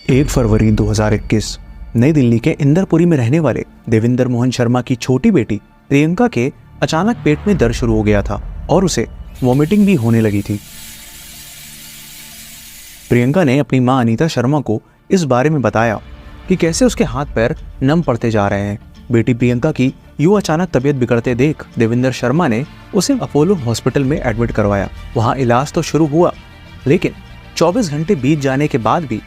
1 फरवरी 2021 नई दिल्ली के इंदरपुरी में रहने वाले देविंदर मोहन शर्मा की छोटी बेटी प्रियंका के अचानक पेट में दर्द शुरू हो गया था और उसे वॉमिटिंग भी होने लगी थी। प्रियंका ने अपनी मां अनीता शर्मा को इस बारे में बताया कि कैसे उसके हाथ पैर नम पड़ते जा रहे हैं। बेटी प्रियंका की यूं अचानक तबीयत बिगड़ते देख देविंदर शर्मा ने उसे अपोलो हॉस्पिटल में एडमिट करवाया। वहां इलाज तो शुरू हुआ, लेकिन 24 घंटे बीत जाने के बाद भी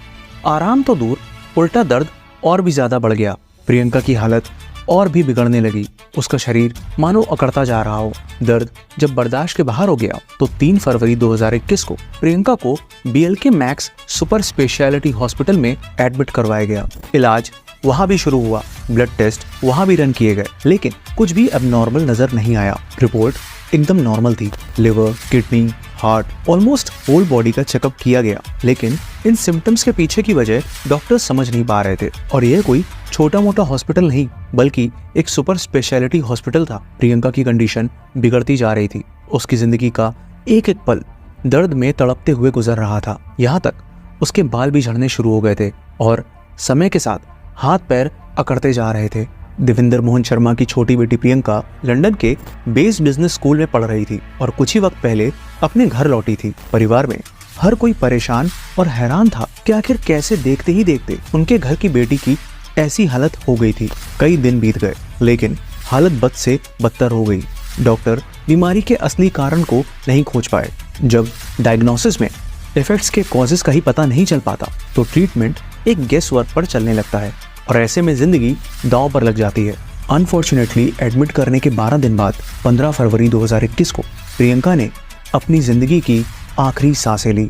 आराम तो दूर, उल्टा दर्द और भी ज्यादा बढ़ गया। प्रियंका की हालत और भी बिगड़ने लगी। उसका शरीर मानो अकड़ता जा रहा हो। दर्द जब बर्दाश्त के बाहर हो गया तो 3 फरवरी 2021 को प्रियंका को BLK max super speciality hospital में एडमिट करवाया गया। इलाज वहां भी शुरू हुआ, ब्लड टेस्ट वहां भी रन किए गए, लेकिन कुछ भी अबनॉर्मल नजर नहीं आया। रिपोर्ट एकदम नॉर्मल थी। Liver, kidney, heart, almost whole body का चेकअप किया गया, लेकिन इन सिम्टम्स के पीछे की वजह डॉक्टर समझ नहीं पा रहे थे। और यह कोई छोटा मोटा हॉस्पिटल नहीं, बल्कि एक सुपर स्पेशलिटी हॉस्पिटल था। प्रियंका की कंडीशन बिगड़ती जा रही थी। उसकी जिंदगी का एक एक पल दर्द में तड़पते हुए गुजर रहा था। यहाँ तक उसके बाल भी झड़ने शुरू हो गए थे और समय के साथ हाथ पैर अकड़ते जा रहे थे। देविंदर मोहन शर्मा की छोटी बेटी प्रियंका लंदन के बेस बिजनेस स्कूल में पढ़ रही थी और कुछ ही वक्त पहले अपने घर लौटी थी। परिवार में हर कोई परेशान और हैरान था कि आखिर कैसे देखते ही देखते उनके घर की बेटी की ऐसी हालत हो गई थी। कई दिन बीत गए, लेकिन हालत बद से बदतर हो गई। डॉक्टर बीमारी के असली कारण को नहीं खोज पाए। जब डायग्नोसिस में इफेक्ट्स के कॉजेस का ही पता नहीं चल पाता तो ट्रीटमेंट एक गेस वर्क पर चलने लगता है और ऐसे में जिंदगी दांव पर लग जाती है। अनफॉर्चुनेटली एडमिट करने के 12 दिन बाद 15 फरवरी 2021 को प्रियंका ने अपनी जिंदगी की आखिरी सांसें ली।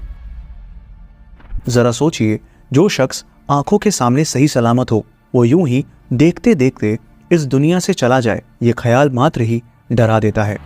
जरा सोचिए, जो शख्स आंखों के सामने सही सलामत हो, वो यूं ही देखते देखते इस दुनिया से चला जाए, ये ख्याल मात्र ही डरा देता है।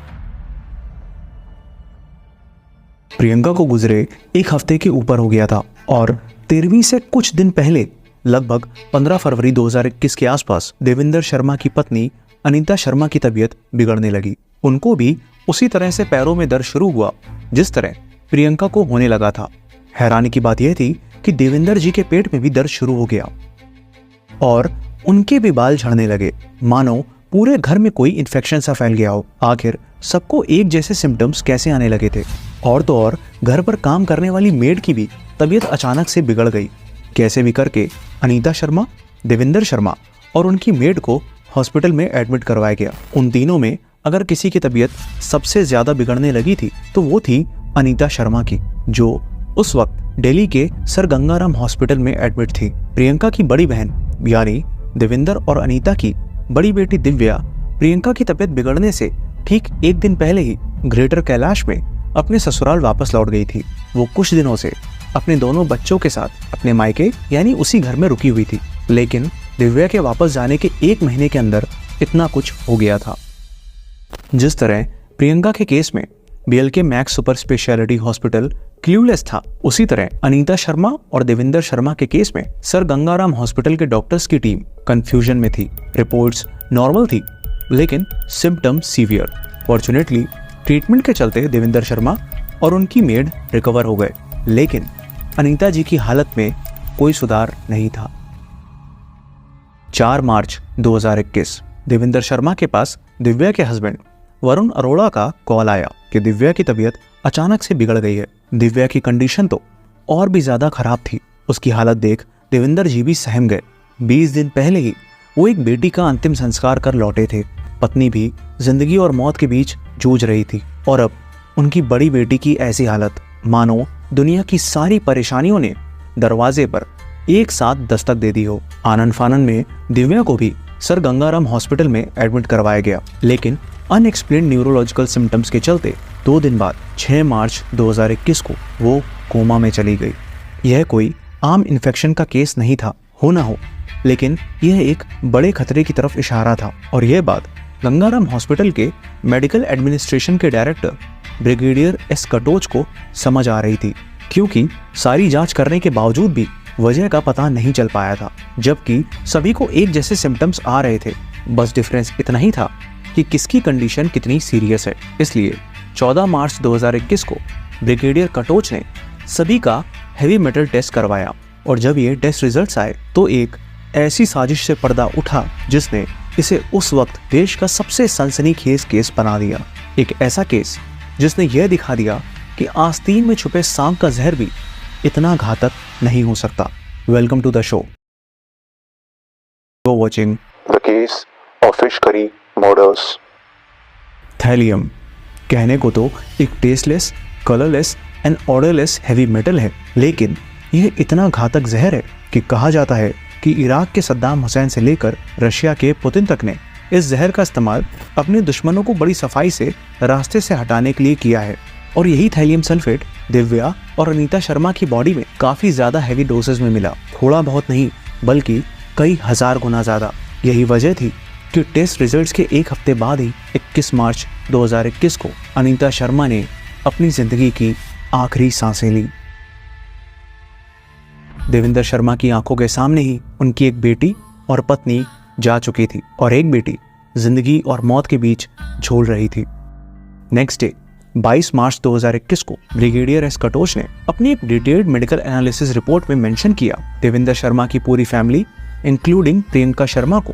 प्रियंका को गुजरे 1 हफ्ते के ऊपर हो गया था और 13वीं से कुछ दिन पहले लगभग 15 फरवरी 2021 के आसपास देविंदर शर्मा की पत्नी अनीता शर्मा की तबीयत बिगड़ने लगी। उनको भी उसी तरह से पैरों में दर्द शुरू हुआ जिस तरह प्रियंका को होने लगा था। हैरानी की बात यह थी कि देविंदर जी के पेट में भी दर्द शुरू हो गया और उनके भी बाल झड़ने लगे, मानो पूरे घर में कोई इन्फेक्शन सा फैल गया हो। आखिर सबको एक जैसे सिम्टम्स कैसे आने लगे थे? और तो और घर पर काम करने वाली मेड की भी तबीयत अचानक से बिगड़ गई। कैसे भी करके अनीता शर्मा, देविंदर शर्मा और उनकी मेड को हॉस्पिटल में एडमिट करवाया गया। उन तीनों में अगर किसी की तबीयत सबसे ज्यादा बिगड़ने लगी थी तो वो थी अनीता शर्मा की, जो उस वक्त दिल्ली के सर गंगाराम हॉस्पिटल में एडमिट थी। प्रियंका की बड़ी बहन यानी देविंदर और अनीता की बड़ी बेटी दिव्या प्रियंका की तबीयत बिगड़ने से ठीक 1 दिन पहले ही ग्रेटर कैलाश में अपने ससुराल वापस लौट गई थी। वो कुछ दिनों से अपने दोनों बच्चों के साथ अपने मायके यानी उसी घर में रुकी हुई थी, लेकिन दिव्या के वापस जाने के 1 महीने के अंदर इतना कुछ हो गया था। जिस तरह प्रियंका के केस में BLK max super speciality hospital clueless था, उसी तरह अनीता शर्मा और देविंदर शर्मा के केस में सर गंगाराम हॉस्पिटल के डॉक्टर्स की टीम कंफ्यूजन में थी। रिपोर्ट्स नॉर्मल थी, लेकिन सिम्टम्स सीवियर। फॉर्चुनेटली ट्रीटमेंट के चलते देविंदर शर्मा और उनकी मेड रिकवर हो गए, लेकिन अनीता जी की हालत में कोई सुधार नहीं था। 4 मार्च 2021 देविंदर शर्मा के पास दिव्या के हस्बैंड वरुण अरोड़ा का कॉल आया कि दिव्या की तबीयत अचानक से बिगड़ गई है। दिव्या की कंडीशन तो और भी ज्यादा खराब थी। उसकी हालत देख देविंदर जी भी सहम गए। 20 दिन पहले ही वो एक बेटी का अंतिम संस्कार कर लौटे थे। पत्नी भी जिंदगी और मौत के बीच जूझ रही थी और अब उनकी बड़ी बेटी की ऐसी हालत, मानो दुनिया की सारी परेशानियों ने दरवाजे पर एक साथ दस्तक दे दी हो। आनन फानन में दिव्या को भी सर गंगाराम हॉस्पिटल में एडमिट करवाया गया, लेकिन अनएक्सप्लेन्ड न्यूरोलॉजिकल सिम्टम्स के चलते 2 दिन बाद 6 मार्च 2021 को वो कोमा में चली गई। यह कोई आम इन्फेक्शन का केस नहीं था, हो ना हो, लेकिन यह एक बड़े खतरे की तरफ इशारा था। और यह बात गंगाराम हॉस्पिटल के मेडिकल एडमिनिस्ट्रेशन के डायरेक्टर ब्रिगेडियर S कटोच को समझ आ रही थी, क्योंकि सारी जांच करने के बावजूद भी वजह का पता नहीं चल पाया था, जबकि सभी को एक जैसे सिम्टम्स आ रहे थे। बस डिफरेंस इतना ही था कि किसकी कंडीशन कितनी सीरियस है। इसलिए 14 मार्च 2021 को ब्रिगेडियर कटोच ने सभी का हेवी मेटल टेस्ट करवाया और जब ये टेस्ट रिजल्ट्स आए तो एक ऐसी साजिश से पर्दा उठा जिसने इसे उस वक्त देश का सबसे सनसनीखेज केस बना दिया। एक ऐसा केस जिसने यह दिखा दिया कि आस्तीन में छुपे सांप का जहर भी इतना घातक नहीं हो सकता। Welcome to the show. Go watching The case of fish curry murders. Thallium कहने को तो एक tasteless, colourless and odourless heavy metal है, लेकिन यह इतना घातक जहर है कि कहा जाता है कि इराक के सद्दाम हुसैन से लेकर रशिया के पुतिन तक ने इस जहर का इस्तेमाल अपने दुश्मनों को बड़ी सफाई से रास्ते से हटाने के लिए किया है। और यही थैलियम सल्फेट दिव्या और अनीता शर्मा की बॉडी में काफी ज्यादा हैवी डोसेज में मिला। थोड़ा बहुत नहीं बल्कि कई हजार गुना ज्यादा। यही वजह थी कि टेस्ट रिजल्ट्स के एक हफ्ते बाद ही 21 मार्च 2021 को अनीता शर्मा ने अपनी जिंदगी की आखिरी सांसें ली। देविंदर शर्मा की आंखों के सामने ही उनकी एक बेटी और पत्नी जा चुकी थी और एक बेटी जिंदगी और मौत के बीच झूल रही थी। नेक्स्ट डे 22 मार्च 2021 को ब्रिगेडियर एस कटोच ने अपनी एक डिटेल्ड मेडिकल एनालिसिस रिपोर्ट में मेंशन किया देविंदर शर्मा की पूरी फैमिली इंक्लूडिंग प्रियंका शर्मा को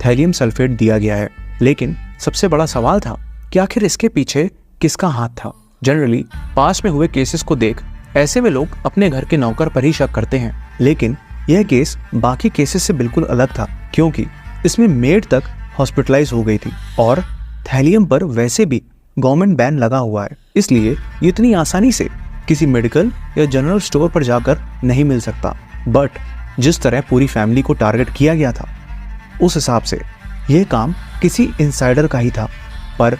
थैलियम सल्फेट दिया गया है। लेकिन सबसे बड़ा सवाल था कि आखिर इसके पीछे किसका हाथ था। जनरली पास में हुए केसेस को देख ऐसे में लोग अपने घर के नौकर पर ही शक करते हैं, लेकिन यह केस बाकी केसेस से बिल्कुल अलग था क्योंकि इसमें मेड तक हॉस्पिटलाइज हो गई थी और थैलियम पर वैसे भी गवर्नमेंट बैन लगा हुआ है, इसलिए ये इतनी आसानी से किसी मेडिकल या जनरल स्टोर पर जाकर नहीं मिल सकता। बट जिस तरह पूरी फैमिली को टारगेट किया गया था उस हिसाब से यह काम किसी इनसाइडर का ही था। पर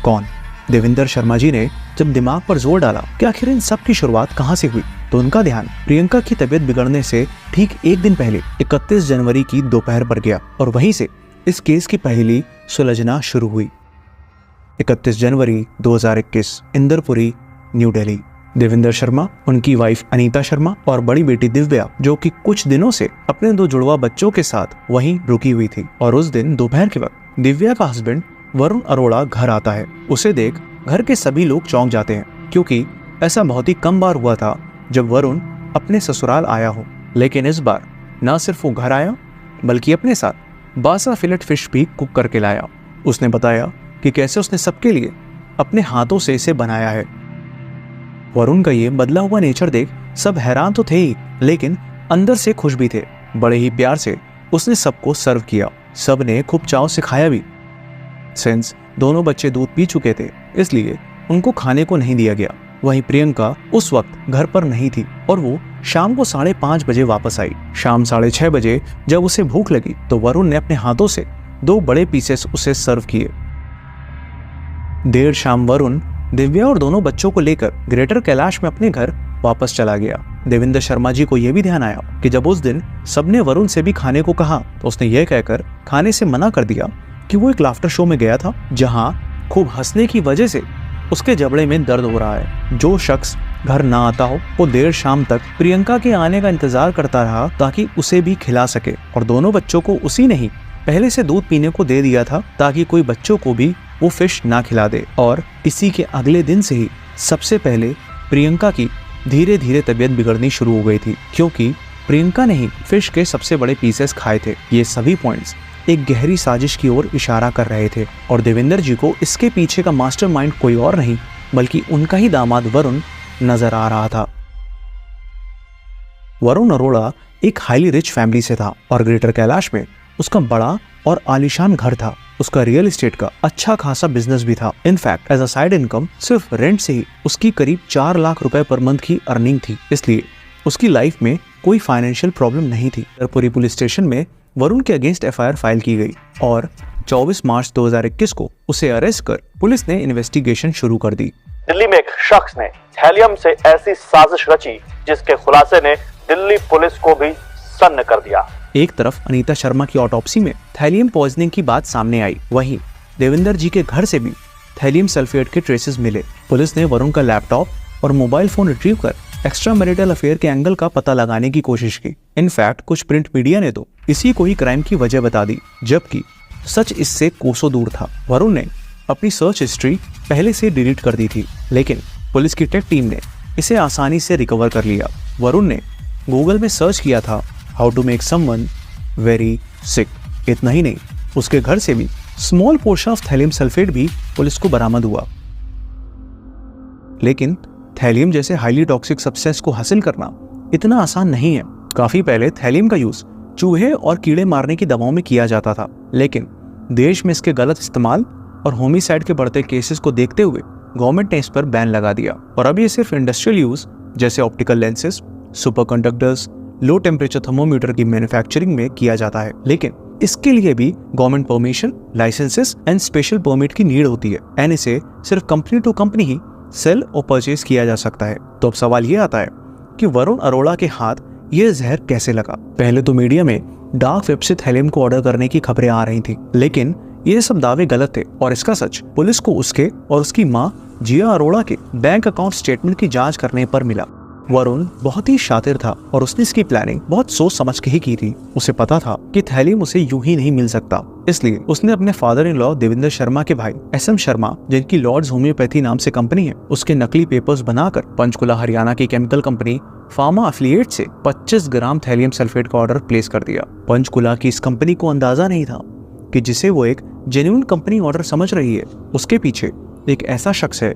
कौन? देविंदर शर्मा जी ने जब दिमाग पर जोर डाला कि आखिर इन सब की शुरुआत कहां से हुई तो उनका ध्यान प्रियंका की तबीयत बिगड़ने से ठीक एक दिन पहले 31 जनवरी की दोपहर पर गया और वहीं से इस केस की पहेली सुलझना शुरू हुई। 31 जनवरी 2021 इंदरपुरी, न्यू दिल्ली। देविंदर शर्मा, उनकी वाइफ अनीता शर्मा और बड़ी बेटी दिव्या जो कि कुछ दिनों से अपने 2 जुड़वा बच्चों के साथ वहीं रुकी हुई थी। और उस दिन दोपहर के वक्त दिव्या का हस्बैंड वरुण अरोड़ा घर आता है। उसे देख घर के सभी लोग चौंक जाते हैं क्योंकि ऐसा बहुत ही कम बार हुआ था जब वरुण अपने ससुराल आया हो, लेकिन इस बार न सिर्फ वो घर आया बल्कि अपने साथ बासा फिलेट फिश भी कुक करके लाया। उसने बताया कि कैसे उसने सबके लिए अपने हाथों से इसे बनाया है। वरुण का ये बदला हुआ नेचर देख सब हैरान तो थे ही, लेकिन अंदर से खुश भी थे। बड़े ही प्यार से उसने सबको सर्व किया। सब ने खूब चाव से खाया भी। सिंस दोनों बच्चे दूध पी चुके थे इसलिए उनको खाने को नहीं दिया गया। वहीं प्रियंका उस वक्त घर पर नहीं थी और वो शाम को 5:30 बजे वापस आई। शाम 6:30 बजे जब उसे भूख लगी तो वरुण ने अपने हाथों से 2 बड़े पीसेस उसे सर्व किए। देर शाम वरुण दिव्या और दोनों बच्चों को लेकर ग्रेटर कैलाश में अपने घर वापस चला गया। देविंदर शर्मा जी को यह भी ध्यान आया कि जब उस दिन सबने वरुण से भी खाने को कहा तो उसने यह कहकर खाने से मना कर दिया कि वो एक लाफ्टर शो में गया था जहां खूब हंसने की वजह से उसके जबड़े में दर्द हो रहा है। जो शख्स घर ना आता हो वो देर शाम तक प्रियंका के आने का इंतजार करता रहा ताकि उसे भी खिला सके और दोनों बच्चों को उसी ने ही पहले से दूध पीने को दे दिया था ताकि कोई बच्चों को भी वो फिश ना खिला दे। और इसी के अगले दिन से ही सबसे पहले प्रियंका की धीरे धीरे तबीयत बिगड़नी शुरू हो गई थी क्योंकि प्रियंका ने ही फिश के सबसे बड़े पीसेस खाए थे। ये सभी पॉइंट्स एक गहरी साजिश की ओर इशारा कर रहे थे और देविंदर जी को इसके पीछे का मास्टरमाइंड कोई और नहीं बल्कि उनका ही दामाद वरुण नजर आ रहा था। वरुण अरोड़ा एक हाईली रिच फैमिली से था और ग्रेटर कैलाश में उसका बड़ा और आलीशान घर था। उसका रियल एस्टेट का अच्छा खासा बिजनेस भी था। In fact as a side income सिर्फ रेंट से ही उसकी करीब 4 लाख रुपए पर मंथ की अर्निंग थी, इसलिए उसकी लाइफ में कोई फाइनेंशियल प्रॉब्लम नहीं थी। इंदरपुरी पुलिस स्टेशन में वरुण के अगेंस्ट एफआईआर फाइल की गई और 24 मार्च 2021 को उसे अरेस्ट कर पुलिस ने इन्वेस्टिगेशन शुरू कर दी। दिल्ली में एक शख्स ने थैलियम से ऐसी साजिश रची जिसके खुलासे ने दिल्ली पुलिस को भी सन्न कर दिया। एक तरफ अनीता शर्मा की ऑटोप्सी में थैलियम पॉइजनिंग की बात सामने आई, वहीं देविंदर जी के घर से भी थैलियम सल्फेट के ट्रेसेस मिले। पुलिस ने वरुण का लैपटॉप और मोबाइल फोन रिट्रीव कर एक्स्ट्रा मैरिटल अफेयर के एंगल का पता लगाने की कोशिश की। इनफैक्ट कुछ प्रिंट मीडिया ने तो इसी को ही क्राइम की वजह बता दी, जबकि सच इससे कोसों दूर था। वरुण ने अपनी सर्च हिस्ट्री पहले से डिलीट कर दी थी, लेकिन पुलिस की टेक टीम ने इसे आसानी से रिकवर कर लिया। वरुण ने गूगल में सर्च किया था how to make someone very sick. इतना ही नहीं, उसके घर से भी small portion of thallium sulphate भी पुलिस को बरामद हुआ। लेकिन थैलियम जैसे हाईली टॉक्सिक सब्सटेंस को हासिल करना इतना आसान नहीं है। काफी पहले थैलियम का यूज चूहे और कीड़े मारने की दवाओं में किया जाता था, लेकिन देश में इसके गलत इस्तेमाल और होमिसाइड के बढ़ते केसेस को देखते हुए गवर्नमेंट ने इस पर बैन लगा दिया। और अब ये सिर्फ इंडस्ट्रियल यूज जैसे optical lenses, superconductors, low temperature thermometer की मैन्युफैक्चरिंग में किया जाता है, लेकिन इसके लिए भी government permission, licences and special permit की नीड होती है एंड इसे सिर्फ कंपनी टू कंपनी ही सेल और परचेज किया जा सकता है। तो अब सवाल ये आता है कि वरुण अरोड़ा के हाथ ये जहर कैसे लगा। पहले तो मीडिया में डार्क वेब से थैलियम को ऑर्डर करने की खबरें आ रही थी, लेकिन ये सब दावे गलत थे और इसका सच पुलिस को उसके और उसकी मां जिया अरोड़ा के बैंक अकाउंट स्टेटमेंट की जांच करने पर मिला। वरुण बहुत ही शातिर था और उसने इसकी प्लानिंग बहुत सोच समझ के ही की थी। उसे पता था कि थैलियम उसे यूं ही नहीं मिल सकता, इसलिए उसने अपने father in law Devinder Sharma के भाई SM शर्मा, जिनकी लॉर्ड्स होम्योपैथी नाम से कंपनी है, उसके नकली पेपर्स बनाकर पंचकुला हरियाणा की केमिकल कंपनी फार्मा एफिलिएट से 25 ग्राम थैलियम सल्फेट का ऑर्डर प्लेस कर दिया। पंचकुला की इस कंपनी को अंदाजा नहीं था कि जिसे वो एक जेन्युइन कंपनी ऑर्डर समझ रही है, उसके पीछे एक ऐसा शख्स है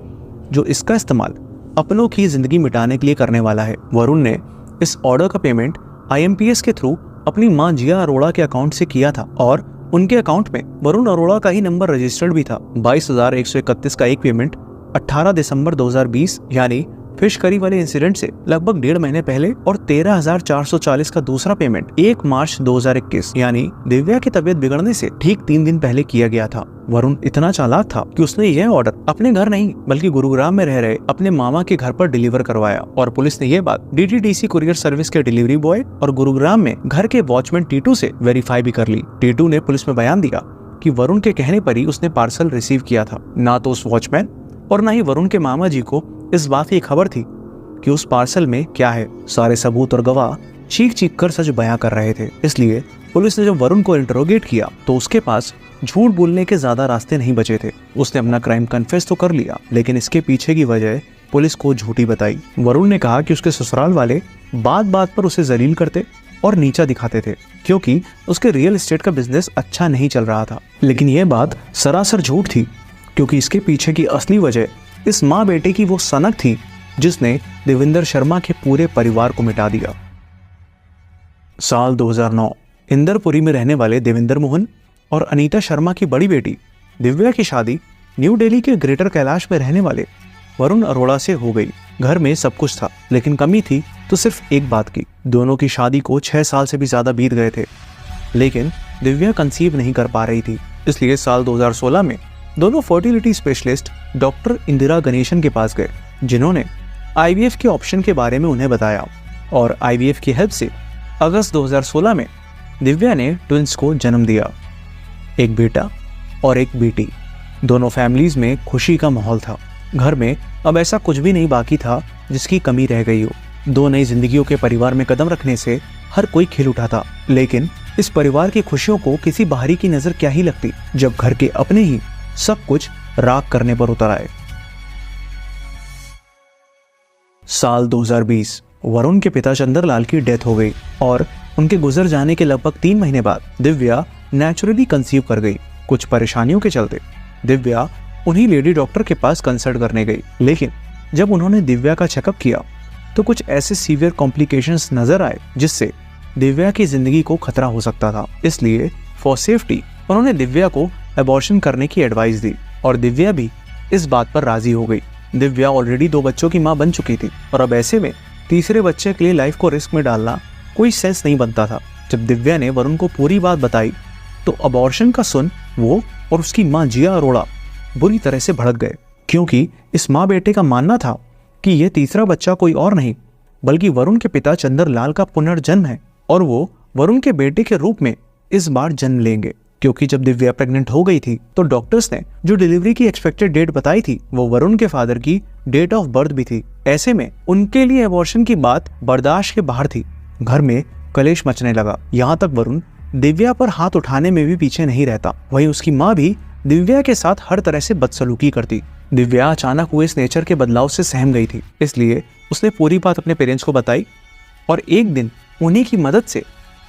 जो इसका इस्तेमाल अपनों की जिंदगी मिटाने के लिए करने वाला है। वरुण ने इस ऑर्डर का पेमेंट IMPS के थ्रू अपनी मां जिया अरोड़ा के अकाउंट से किया था और उनके अकाउंट में वरुण अरोड़ा का ही नंबर रजिस्टर्ड भी था। 22,131 का एक पेमेंट 18 दिसंबर 2020 यानी फिश करी वाले इंसिडेंट से लगभग 1.5 महीने पहले और 13,440 का दूसरा पेमेंट 1 मार्च 2021 यानी दिव्या की तबीयत बिगड़ने से ठीक 3 दिन पहले किया गया था। वरुण इतना चालाक था कि उसने यह ऑर्डर अपने घर नहीं बल्कि गुरुग्राम में रह रहे अपने मामा के घर पर डिलीवर करवाया और पुलिस ने यह बात DTDC कुरियर सर्विस के डिलीवरी बॉय और गुरुग्राम में घर के वॉचमैन टीटू से वेरीफाई भी कर ली। टीटू ने पुलिस में बयान दिया कि वरुण के कहने पर ही उसने पार्सल रिसीव किया था। ना तो उस वॉचमैन और ना ही वरुण के मामा जी को इस बात की खबर थी कि उस पार्सल में क्या है। सारे सबूत और गवाह चीख चीख कर सच बयां कर रहे थे, इसलिए पुलिस ने जब वरुण को इंटरोगेट किया तो उसके पास झूठ बोलने के ज्यादा रास्ते नहीं बचे थे। उसने अपना क्राइम कन्फेस तो कर लिया, लेकिन इसके पीछे की वजह पुलिस को झूठी बताई। वरुण ने कहा कि उसके ससुराल वाले बात बात पर उसे जलील करते और नीचा दिखाते थे क्योंकि उसके रियल एस्टेट का बिजनेस अच्छा नहीं चल रहा था। लेकिन यह बात सरासर झूठ थी क्योंकि इसके पीछे की असली वजह इस माँ बेटे की वो सनक थी जिसने देविंदर शर्मा के पूरे परिवार को मिटा दिया। साल 2009 इंदरपुरी में रहने वाले देविंदर मोहन और अनीता शर्मा की बड़ी बेटी दिव्या की शादी न्यू दिल्ली के ग्रेटर कैलाश में रहने वाले वरुण अरोड़ा से हो गई। घर में सब कुछ था, लेकिन कमी थी तो सिर्फ एक बात की। दोनों की शादी को 6 साल से भी ज्यादा बीत गए थे, लेकिन दिव्या कंसीव नहीं कर पा रही थी। इसलिए साल 2016 में दोनों fertility specialist doctor Indira Ganesan के पास गए, जिन्होंने IVF के ऑप्शन के बारे में उन्हें बताया और IVF की हेल्प से अगस्त 2016 में दिव्या ने ट्विंस को जन्म दिया, एक बेटा और एक बेटी। दोनों फैमिलीज में खुशी का माहौल था। घर में अब ऐसा कुछ भी नहीं बाकी था जिसकी कमी रह गई हो। 2 नई जिंदगियों के परिवार में कदम रखने से हर कोई खिल उठा था, लेकिन इस परिवार की खुशियों को किसी बाहरी की नजर क्या ही लगती जब घर के अपने ही सब कुछ राख करने पर उतर आए। साल 2020 वरुण के पिता चंद्रलाल की डेथ हो गई और उनके गुजर जाने के लगभग 3 महीने बाद दिव्या नेचुरली कंसीव कर गई। कुछ परेशानियों के चलते दिव्या उन्हीं लेडी डॉक्टर के पास कंसल्ट करने गई, लेकिन जब उन्होंने दिव्या का चेकअप किया तो कुछ ऐसे सीवियर कॉम्प्लिकेशंस नजर आए जिससे दिव्या की जिंदगी को खतरा हो सकता था। इसलिए फॉर सेफ्टी उन्होंने दिव्या को अबॉर्शन करने की एडवाइस दी और दिव्या भी इस बात पर राजी हो गई। दिव्या ऑलरेडी 2 बच्चों की मां बन चुकी थी और अब ऐसे में तीसरे बच्चे के लिए लाइफ को रिस्क में डालना कोई सेंस नहीं बनता था। जब दिव्या ने वरुण को पूरी बात बताई तो अबॉर्शन का सुन वो और उसकी मां जिया अरोड़ा बुरी तरह से भड़क गए, क्योंकि इस माँ बेटे का मानना था कि यह तीसरा बच्चा कोई और नहीं बल्कि वरुण के पिता चंद्रलाल का पुनर्जन्म है और वो वरुण के बेटे के रूप में इस बार जन्म लेंगे। क्योंकि जब दिव्या प्रेग्नेंट हो गई थी तो डॉक्टर्स ने जो डिलीवरी की एक्सपेक्टेड डेट बताई थी वो वरुण के फादर की डेट ऑफ बर्थ भी थी। ऐसे में उनके लिए अबॉर्शन की बात बर्दाश्त के बाहर थी। घर में कलेश मचने लगा, यहाँ तक वरुण दिव्या पर हाथ उठाने में भी पीछे नहीं रहता। वहीं उसकी माँ भी दिव्या के साथ हर तरह से बदसलूकी करती। दिव्या अचानक हुए इस नेचर के बदलाव से सहम गई थी, इसलिए उसने पूरी बात अपने पेरेंट्स को बताई और एक दिन उन्हीं की मदद से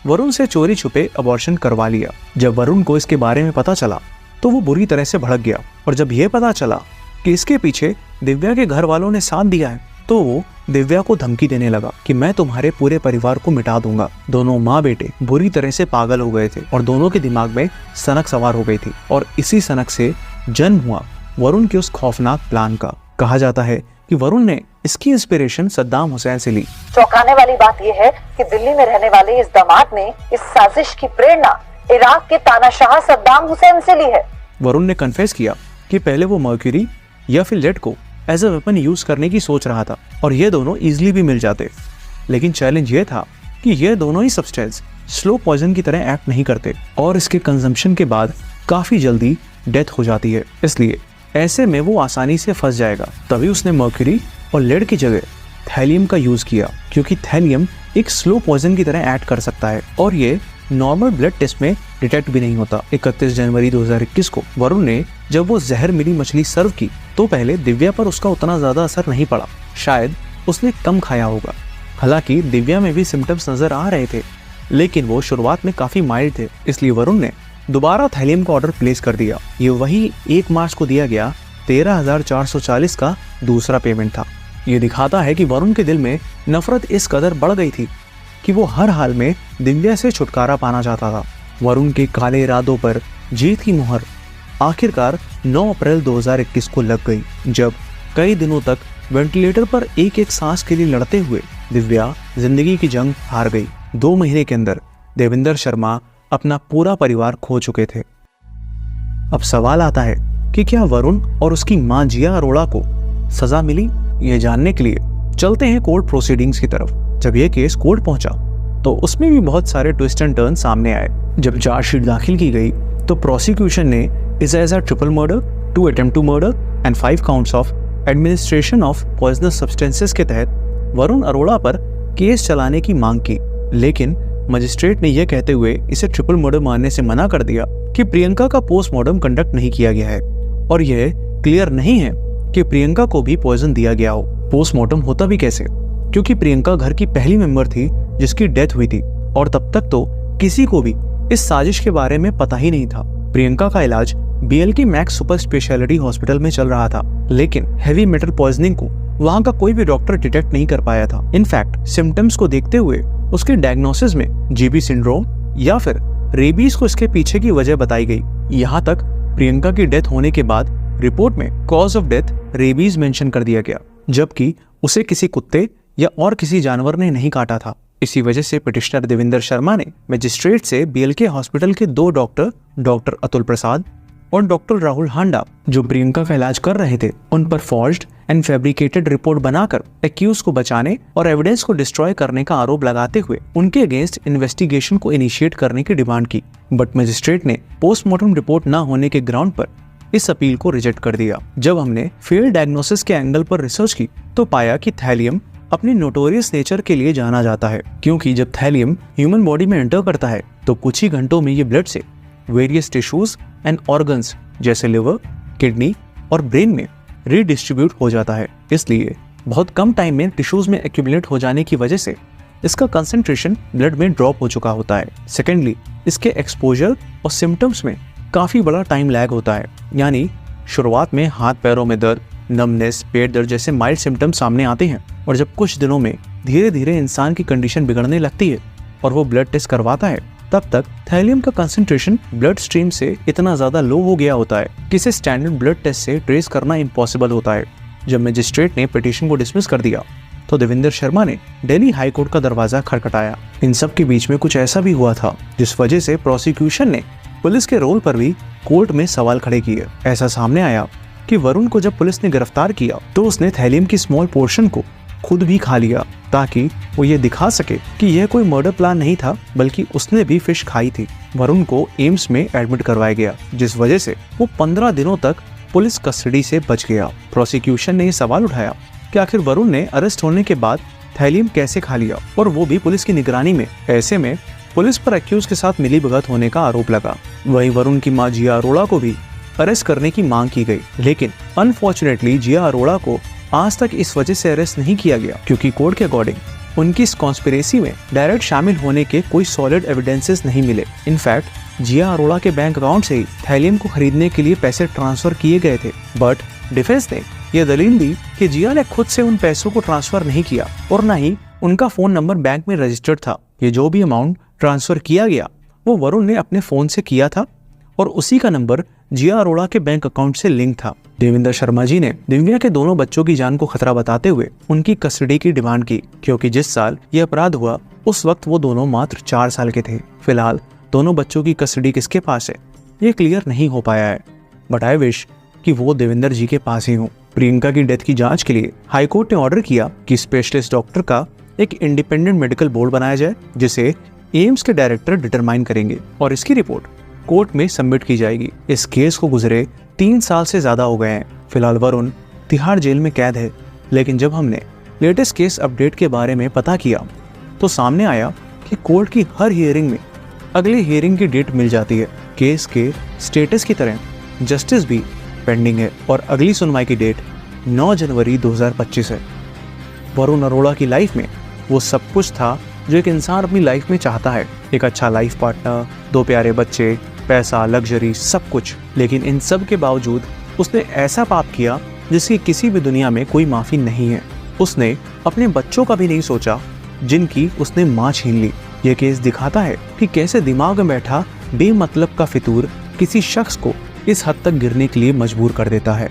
वरुण से चोरी छुपे अबॉर्शन करवा लिया। जब वरुण को इसके बारे में पता चला तो वो बुरी तरह से भड़क गया, और जब यह पता चला कि इसके पीछे दिव्या के घर वालों ने साथ दिया है तो वो दिव्या को धमकी देने लगा कि मैं तुम्हारे पूरे परिवार को मिटा दूंगा। दोनों माँ बेटे बुरी तरह से पागल हो गए थे और दोनों के दिमाग में सनक सवार हो गई थी, और इसी सनक से जन्म हुआ वरुण के उस खौफनाक प्लान का। कहा जाता है कि वरुण ने इसकी इंस्पिरेशन सद्दाम हुसैन से ली। चौंकाने वाली बात यह है कि दिल्ली में रहने वाले इस दामाद ने इस साजिश की प्रेरणा इराक के तानाशाह सद्दाम हुसैन से ली है। वरुण ने कन्फेस किया कि पहले वो मर्क्यूरी या फिर लेड को एज अ वेपन यूज करने की सोच रहा था, और ये दोनों इजीली भी मिल जाते। लेकिन चैलेंज ये था कि ये दोनों ही सब्सटेंस स्लो पॉइजन की तरह एक्ट नहीं करते और इसके कंजम्पशन के बाद काफी जल्दी डेथ हो जाती है, इसलिए ऐसे में वो आसानी से फंस जाएगा। तभी उसने मर्क्यूरी और लेड की जगह थैलियम का यूज किया, क्योंकि थैलियम एक स्लो पॉइजन की तरह एक्ट कर सकता है और ये नॉर्मल ब्लड टेस्ट में डिटेक्ट भी नहीं होता। 31 जनवरी 2021 को वरुण ने जब वो जहर मिली मछली सर्व की तो पहले दिव्या पर उसका उतना ज्यादा असर नहीं पड़ा, शायद उसने कम खाया होगा। हालांकि दिव्या में भी सिम्टम्स नजर आ रहे थे, लेकिन वो शुरुआत में काफी माइल्ड थे, इसलिए वरुण ने दोबारा थैलियम का ऑर्डर प्लेस कर दिया। ये वही 1 मार्च को दिया गया 13,440 का दूसरा पेमेंट था। ये दिखाता है कि वरुण के दिल में नफरत इस कदर बढ़ गई थी कि वो हर हाल में दिव्या से छुटकारा पाना चाहता था। वरुण के काले इरादों पर जीत की मुहर आखिरकार 9 अप्रैल 2021 को लग गई, जब कई दिनों तक वेंटिलेटर पर एक एक सांस के लिए लड़ते हुए दिव्या जिंदगी की जंग हार गई। 2 महीने के अंदर देविंदर शर्मा अपना पूरा परिवार खो चुके थे। अब सवाल आता है कि क्या वरुण और उसकी मां जिया अरोड़ा को सजा मिली? ये जानने के लिए चलते हैं कोर्ट प्रोसीडिंग्स की तरफ। जब यह केस कोर्ट पहुंचा तो उसमें भी बहुत सारे ट्विस्ट एंड टर्न सामने आए। जब चार्जशीट दाखिल की गई तो प्रोसिक्यूशन ने इसे as a triple murder, 2 attempt to murder and 5 counts of administration of poisonous substances के तहत वरुण अरोड़ा पर केस चलाने की मांग की, लेकिन मजिस्ट्रेट ने यह कहते हुए इसे ट्रिपल मर्डर मानने से मना कर दिया कि प्रियंका का पोस्टमार्टम कंडक्ट नहीं किया गया है और यह क्लियर नहीं है कि प्रियंका को भी पॉइजन दिया गया हो। पोस्टमार्टम होता भी कैसे, क्योंकि प्रियंका घर की पहली मेंबर थी जिसकी डेथ हुई थी और तब तक तो किसी को भी इस साजिश के बारे में पता ही नहीं था। प्रियंका का इलाज BLK max super speciality hospital में चल रहा था, लेकिन हेवी मेटल पॉइजनिंग को वहां का कोई भी डॉक्टर डिटेक्ट नहीं कर पाया था। इनफैक्ट सिम्टम्स को देखते हुए उसके डायग्नोसिस में GB सिंड्रोम या फिर रेबीज को इसके पीछे की वजह बताई गई। यहाँ तक प्रियंका की डेथ होने के बाद रिपोर्ट में cause of death rabies mention कर दिया गया, जबकि उसे किसी कुत्ते या और किसी जानवर ने नहीं काटा था। इसी वजह से पिटिशनर देविंदर शर्मा ने मजिस्ट्रेट से BLK हॉस्पिटल के 2 डॉक्टर अतुल प्रसाद और डॉक्टर राहुल हांडा, जो प्रियंका का इलाज कर रहे थे, उन पर फॉर्ज्ड एंड फैब्रिकेटेड रिपोर्ट बनाकर एक्यूज को बचाने और एविडेंस को डिस्ट्रॉय करने का आरोप लगाते हुए उनके अगेंस्ट इन्वेस्टिगेशन को इनिशिएट करने की डिमांड की। बट मजिस्ट्रेट ने पोस्टमार्टम रिपोर्ट न होने के ग्राउंड पर इस अपील को रिजेक्ट कर दिया। जब हमने फेल्ड डायग्नोसिस के एंगल पर रिसर्च की तो पाया कि थैलियम अपनी नोटोरियस नेचर के लिए जाना जाता है, क्योंकि जब थैलियम ह्यूमन बॉडी में एंटर करता है तो कुछ ही घंटों में ये ब्लड से वेरियस टिश्यूज एंड ऑर्गन्स जैसे लिवर, किडनी और ब्रेन में रीडिस्ट्रीब्यूट हो जाता है। इसलिए बहुत कम टाइम में टिश्यूज में एक्यूमुलेट हो जाने की वजह से इसका कंसंट्रेशन ब्लड में ड्रॉप हो चुका होता है। सेकेंडली, इसके एक्सपोजर और सिम्टम्स में काफी बड़ा टाइम लैग होता है, यानी शुरुआत में हाथ पैरों में दर्द, नमनेस, पेट दर्द जैसे माइल्ड सिम्टम्स सामने आते हैं, और जब कुछ दिनों में धीरे धीरे इंसान की कंडीशन बिगड़ने लगती है और वो ब्लड टेस्ट करवाता है, तब तक थैलियम का कंसंट्रेशन ब्लड स्ट्रीम से इतना ज्यादा लो हो गया होता है कि इसे स्टैंडर्ड ब्लड टेस्ट से ट्रेस करना इम्पॉसिबल होता है। जब मजिस्ट्रेट ने पिटीशन को डिसमिस कर दिया तो देविंदर शर्मा ने दिल्ली हाई कोर्ट का दरवाजा खटखटाया। इन सब के बीच में कुछ ऐसा भी हुआ था जिस वजह से प्रोसिक्यूशन ने पुलिस के रोल पर भी कोर्ट में सवाल खड़े किए। ऐसा सामने आया कि वरुण को जब पुलिस ने गिरफ्तार किया तो उसने थैलियम की स्मॉल पोर्शन को खुद भी खा लिया, ताकि वो ये दिखा सके कि यह कोई मर्डर प्लान नहीं था, बल्कि उसने भी फिश खाई थी। वरुण को एम्स में एडमिट करवाया गया, जिस वजह से वो 15 दिनों तक पुलिस कस्टडी से बच गया। प्रोसिक्यूशन ने यह सवाल उठाया कि आखिर वरुण ने अरेस्ट होने के बाद थैलियम कैसे खा लिया, और वो भी पुलिस की निगरानी में। ऐसे में पुलिस पर एक्यूज के साथ मिलीभगत होने का आरोप लगा। वहीं वरुण की मां जिया अरोड़ा को भी अरेस्ट करने की मांग की गई, लेकिन अनफॉर्चुनेटली जिया अरोड़ा को आज तक इस वजह से अरेस्ट नहीं किया गया क्योंकि कोर्ट के अकॉर्डिंग उनकी इस कॉन्स्पिरेसी में डायरेक्ट शामिल होने के कोई सॉलिड एविडेंसेस नहीं मिले। इनफैक्ट जिया अरोड़ा के बैंक अकाउंट से ही थैलियम को खरीदने के लिए पैसे ट्रांसफर किए गए थे। बट डिफेंस ने यह दलील दी कि जिया ने खुद से उन पैसों को ट्रांसफर नहीं किया और न ही उनका फोन नंबर बैंक में रजिस्टर्ड था। ये जो भी अमाउंट ट्रांसफर किया गया वो वरुण ने अपने फोन से किया था और उसी का नंबर जिया अरोड़ा के बैंक अकाउंट से लिंक था। देविंदर शर्मा जी ने दिव्या के दोनों बच्चों की जान को खतरा बताते हुए उनकी कस्टडी की डिमांड की, क्योंकि जिस साल यह अपराध हुआ उस वक्त वो दोनों मात्र 4 साल के थे। फिलहाल दोनों बच्चों की कस्टडी किसके पास है ये क्लियर नहीं हो पाया है, बट आई विश कि वो देविंदर जी के पास ही हो। प्रियंका की डेथ की जांच के लिए हाईकोर्ट ने ऑर्डर किया कि स्पेशलिस्ट डॉक्टर का एक इंडिपेंडेंट मेडिकल बोर्ड बनाया जाए, जिसे एम्स के डायरेक्टर डिटरमाइन करेंगे और इसकी रिपोर्ट कोर्ट में सबमिट की जाएगी। इस केस को गुजरे 3 साल से ज्यादा हो गए हैं। फिलहाल वरुण तिहाड़ जेल में कैद है, लेकिन जब हमने लेटेस्ट केस अपडेट के बारे में पता किया तो सामने आया कि कोर्ट की हर हियरिंग में अगली हियरिंग की डेट मिल जाती है। केस के स्टेटस की तरह जस्टिस भी पेंडिंग है और अगली सुनवाई की डेट 9 जनवरी 2025 है। वरुण अरोड़ा की लाइफ में वो सब कुछ था जो एक इंसान अपनी लाइफ में चाहता है, एक अच्छा लाइफ पार्टनर, 2 प्यारे बच्चे, पैसा, लग्जरी, सब कुछ। लेकिन इन सब के बावजूद उसने ऐसा पाप किया जिसकी किसी भी दुनिया में कोई माफी नहीं है। उसने अपने बच्चों का भी नहीं सोचा जिनकी उसने मां छीन ली। ये केस दिखाता है कि कैसे दिमाग में बैठा बेमतलब का फितूर किसी शख्स को इस हद तक गिरने के लिए मजबूर कर देता है।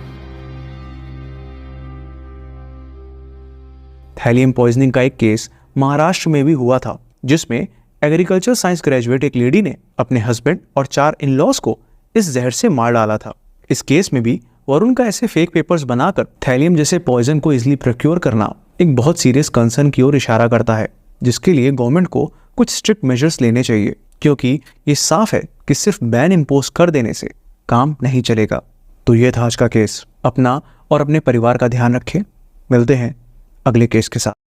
थैलियम पॉइजनिंग का एक केस महाराष्ट्र में भी हुआ था, जिसमें एग्रीकल्चर साइंस ग्रेजुएट एक लेडी ने अपने हस्बैंड और 4 इन-लॉज को इस जहर से मार डाला था। इस केस में भी वरुण का ऐसे फेक पेपर्स बनाकर थैलियम जैसे पॉइजन को इजीली प्रोक्योर करना एक बहुत सीरियस कंसर्न की ओर इशारा करता है, जिसके लिए गवर्नमेंट को कुछ स्ट्रिक्ट मेजर्स लेने चाहिए, क्योंकि ये साफ है कि सिर्फ बैन इम्पोज कर देने से काम नहीं चलेगा। तो ये था आज का केस। अपना और अपने परिवार का ध्यान रखें। मिलते हैं अगले केस के साथ।